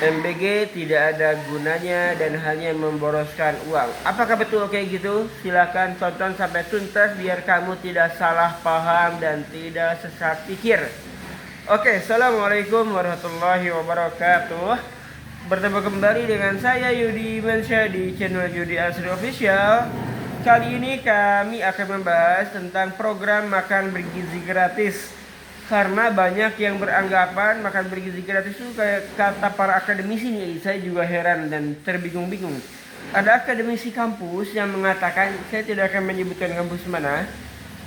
MBG tidak ada gunanya dan hanya memboroskan uang. Apakah betul kayak gitu? Silahkan tonton sampai tuntas biar kamu tidak salah paham dan tidak sesat pikir. Oke, assalamualaikum warahmatullahi wabarakatuh. Bertemu kembali dengan saya Yudi Mensha di channel Yudi Asri Official. Kali ini kami akan membahas tentang program makan bergizi gratis. Karena banyak yang beranggapan makan bergizi gratis itu kayak kata para akademisi nih. Saya juga heran dan terbingung-bingung. Ada akademisi kampus yang mengatakan, saya tidak akan menyebutkan kampus mana,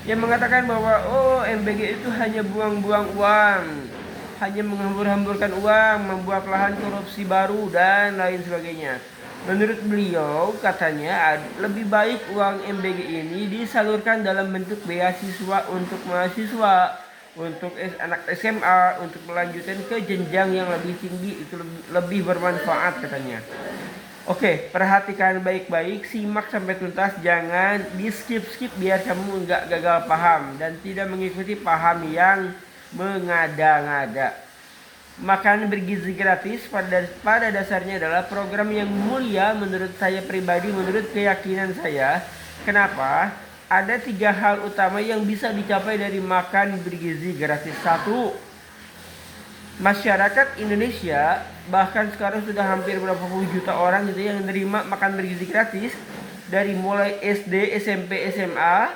yang mengatakan bahwa MBG itu hanya buang-buang uang, hanya menghambur-hamburkan uang, membuat lahan korupsi baru dan lain sebagainya. Menurut beliau, katanya lebih baik uang MBG ini disalurkan dalam bentuk beasiswa untuk mahasiswa, untuk anak SMA, untuk melanjutkan ke jenjang yang lebih tinggi, itu lebih bermanfaat katanya. Oke, perhatikan baik-baik, simak sampai tuntas, jangan di skip-skip biar kamu nggak gagal paham dan tidak mengikuti paham yang mengada-ngada. Makan bergizi gratis pada dasarnya adalah program yang mulia menurut saya pribadi, menurut keyakinan saya. Kenapa? Ada 3 hal utama yang bisa dicapai dari makan bergizi gratis. 1, masyarakat Indonesia bahkan sekarang sudah hampir berapa puluh juta orang gitu yang menerima makan bergizi gratis, dari mulai SD, SMP, SMA,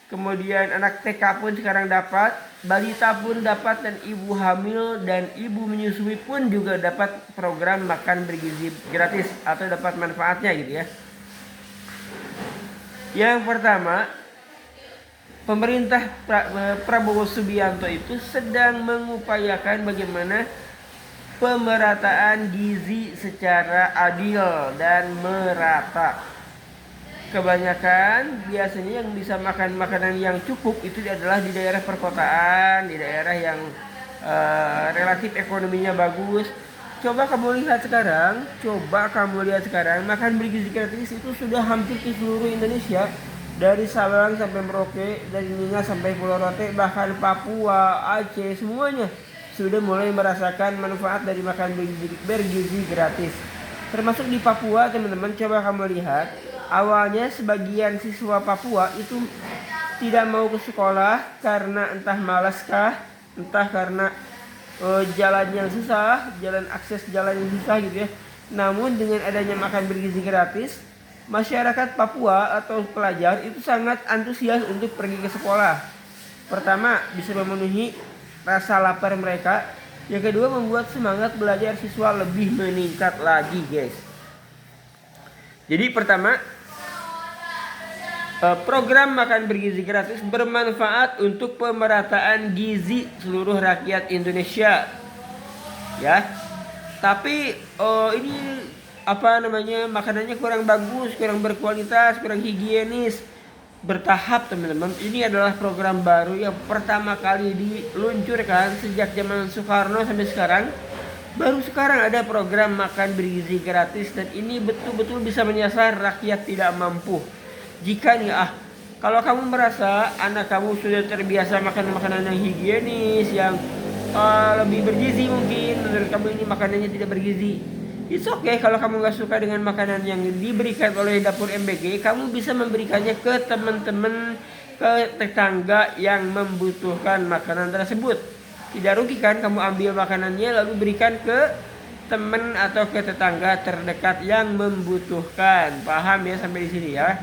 kemudian anak TK pun sekarang dapat, balita pun dapat, dan ibu hamil dan ibu menyusui pun juga dapat program makan bergizi gratis atau dapat manfaatnya gitu ya. Yang pertama, pemerintah Prabowo Subianto itu sedang mengupayakan bagaimana pemerataan gizi secara adil dan merata. Kebanyakan biasanya yang bisa makan makanan yang cukup itu adalah di daerah perkotaan, di daerah yang relatif ekonominya bagus. Coba kamu lihat sekarang, makan bergizi gratis itu sudah hampir di seluruh Indonesia. Dari Sabang sampai Merauke, dari Nias sampai Pulau Rote, bahkan Papua, Aceh, semuanya sudah mulai merasakan manfaat dari makan bergizi gratis. Termasuk di Papua, teman-teman, coba kamu lihat. Awalnya sebagian siswa Papua itu tidak mau ke sekolah karena entah malaskah, entah karena jalan yang susah, akses jalan yang susah gitu ya. Namun dengan adanya makan bergizi gratis, masyarakat Papua atau pelajar itu sangat antusias untuk pergi ke sekolah. Pertama, bisa memenuhi rasa lapar mereka. Yang kedua, membuat semangat belajar siswa lebih meningkat lagi, guys. Jadi pertama, program makan bergizi gratis bermanfaat untuk pemerataan gizi seluruh rakyat Indonesia. Ya. Tapi ini makanannya kurang bagus, kurang berkualitas, kurang higienis. Bertahap, teman-teman. Ini adalah program baru yang pertama kali diluncurkan sejak zaman Soekarno sampai sekarang. Baru sekarang ada program makan bergizi gratis, dan ini betul-betul bisa menyasar rakyat tidak mampu. Jika kalau kamu merasa anak kamu sudah terbiasa makan makanan yang higienis, yang lebih bergizi, mungkin menurut kamu ini makanannya tidak bergizi, it's okay. Kalau kamu gak suka dengan makanan yang diberikan oleh dapur MBG, kamu bisa memberikannya ke teman-teman, ke tetangga yang membutuhkan makanan tersebut. Tidak rugi kan kamu ambil makanannya lalu berikan ke teman atau ke tetangga terdekat yang membutuhkan. Paham ya sampai di sini ya?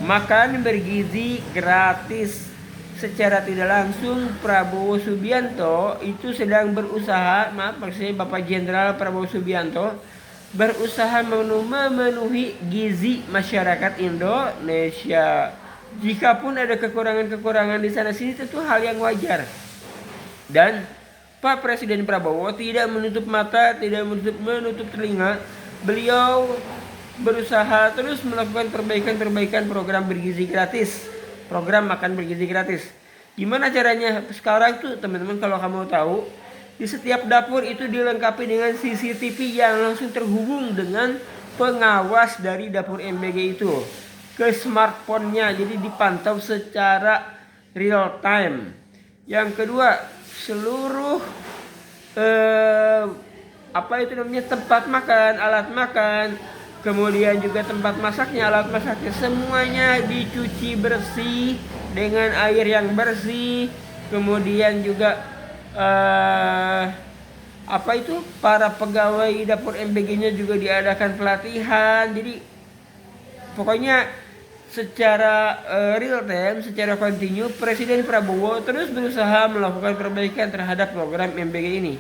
Makan bergizi gratis. Secara tidak langsung Prabowo Subianto itu sedang berusaha, maksudnya Bapak Jenderal Prabowo Subianto berusaha memenuhi gizi masyarakat Indonesia. Jikapun ada kekurangan-kekurangan di sana sini, tentu hal yang wajar. Dan Pak Presiden Prabowo tidak menutup mata, tidak menutup telinga. Beliau berusaha terus melakukan perbaikan program bergizi gratis, program makan bergizi gratis. Gimana caranya? Sekarang tuh teman-teman, kalau kamu tahu, di setiap dapur itu dilengkapi dengan CCTV yang langsung terhubung dengan pengawas dari dapur MBG itu ke smartphone-nya, jadi dipantau secara real time. Yang kedua, seluruh apa itu namanya, tempat makan, alat makan, kemudian juga tempat masaknya, alat masaknya, semuanya dicuci bersih dengan air yang bersih. Kemudian juga apa itu, para pegawai dapur MBG-nya juga diadakan pelatihan. Jadi pokoknya secara real time, secara kontinu, Presiden Prabowo terus berusaha melakukan perbaikan terhadap program MBG ini.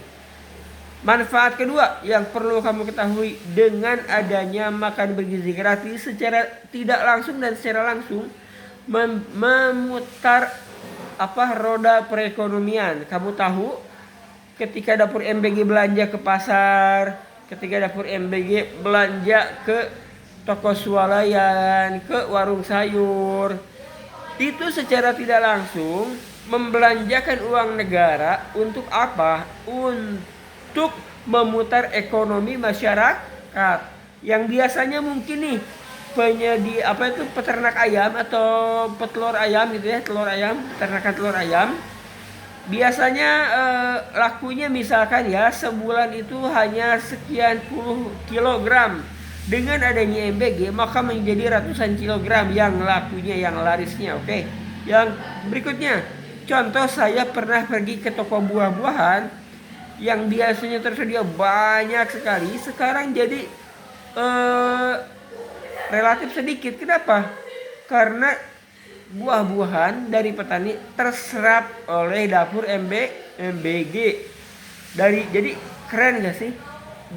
Manfaat kedua yang perlu kamu ketahui dengan adanya makan bergizi gratis, secara tidak langsung dan secara langsung memutar roda perekonomian. Kamu tahu ketika dapur MBG belanja ke pasar, ketika dapur MBG belanja ke toko swalayan, ke warung sayur, itu secara tidak langsung membelanjakan uang negara untuk apa? Untuk memutar ekonomi masyarakat yang biasanya mungkin nih penyedia peternak ayam atau petelur ayam gitu ya, telur ayam, peternakan telur ayam. Biasanya lakunya misalkan ya sebulan itu hanya sekian puluh kilogram. Dengan adanya MBG maka menjadi ratusan kilogram yang lakunya, yang larisnya. Oke. Yang berikutnya, contoh saya pernah pergi ke toko buah-buahan yang biasanya tersedia banyak sekali, sekarang jadi relatif sedikit. Kenapa? Karena buah-buahan dari petani terserap oleh dapur MBG. Jadi keren gak sih?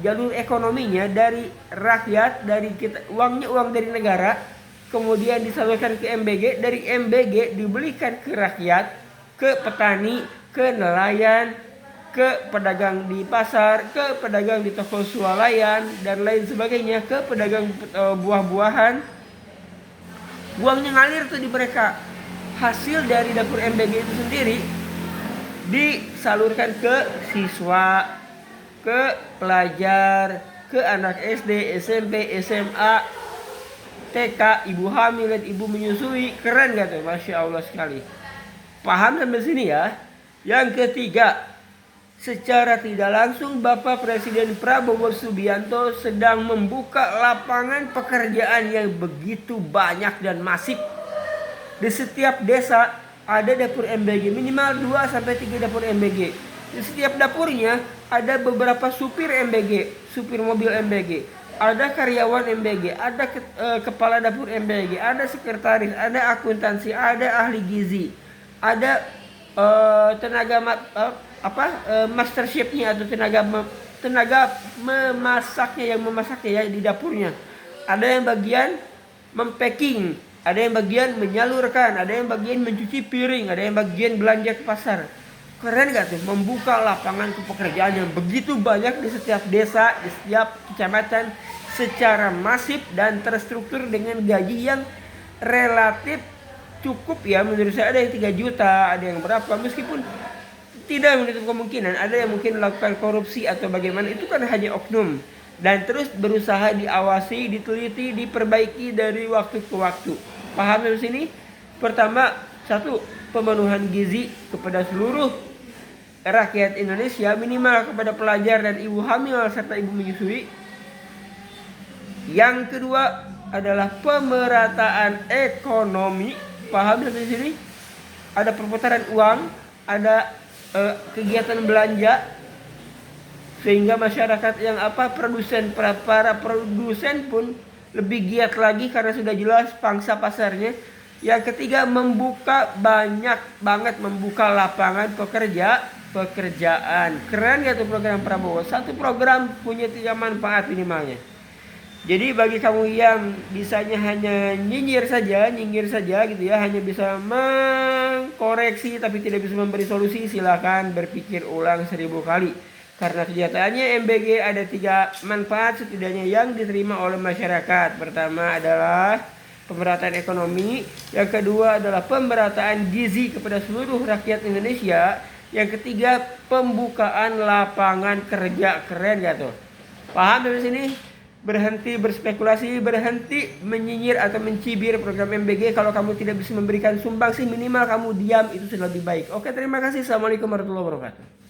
Jalur ekonominya dari rakyat, dari kita, uangnya uang dari negara, kemudian disalurkan ke MBG, dari MBG dibelikan ke rakyat, ke petani, ke nelayan, ke pedagang di pasar, ke pedagang di toko swalayan dan lain sebagainya, ke pedagang buah-buahan. Uangnya ngalir tuh di mereka. Hasil dari dapur MBG itu sendiri disalurkan ke siswa, ke pelajar, ke anak SD, SMP, SMA, TK, ibu hamil dan ibu menyusui. Keren gak tuh? Masya Allah sekali. Paham sampai sini ya? Yang ketiga, secara tidak langsung Bapak Presiden Prabowo Subianto sedang membuka lapangan pekerjaan yang begitu banyak dan masif. Di setiap desa ada dapur MBG, minimal 2-3 dapur MBG. Di setiap dapurnya ada beberapa supir MBG, supir mobil MBG, ada karyawan MBG, ada kepala dapur MBG, ada sekretaris, ada akuntansi, ada ahli gizi, ada tenaga master chefnya atau tenaga memasaknya, yang memasaknya ya di dapurnya. Ada yang bagian mempacking, ada yang bagian menyalurkan, ada yang bagian mencuci piring, ada yang bagian belanja ke pasar. Keren gak tuh? Membuka lapangan pekerjaan yang begitu banyak di setiap desa, di setiap kecamatan secara masif dan terstruktur dengan gaji yang relatif cukup ya. Menurut saya ada yang 3 juta, ada yang berapa, meskipun tidak menutup kemungkinan ada yang mungkin melakukan korupsi atau bagaimana, itu kan hanya oknum dan terus berusaha diawasi, diteliti, diperbaiki dari waktu ke waktu. Paham dari sini? Pertama, satu, pemenuhan gizi kepada seluruh rakyat Indonesia, minimal kepada pelajar dan ibu hamil serta ibu menyusui. Yang kedua adalah pemerataan ekonomi. Paham dari sini? Ada perputaran uang, ada kegiatan belanja, sehingga masyarakat yang para produsen pun lebih giat lagi karena sudah jelas pangsa pasarnya. Yang ketiga, banyak banget membuka lapangan pekerjaan. Keren gak tuh program Prabowo? Satu program punya 3 manfaat minimalnya. Jadi bagi kamu yang bisanya hanya nyinyir saja gitu ya, hanya bisa mengkoreksi tapi tidak bisa memberi solusi, silakan berpikir ulang 1000 kali. Karena kenyataannya MBG ada 3 manfaat setidaknya yang diterima oleh masyarakat. Pertama adalah pemerataan ekonomi, yang kedua adalah pemerataan gizi kepada seluruh rakyat Indonesia, yang ketiga pembukaan lapangan kerja. Keren gak tuh? Paham dari sini? Berhenti berspekulasi, berhenti menyinyir atau mencibir program MBG. Kalau kamu tidak bisa memberikan sumbangsi, minimal kamu diam, itu sudah lebih baik. Oke, terima kasih. Assalamualaikum warahmatullahi wabarakatuh.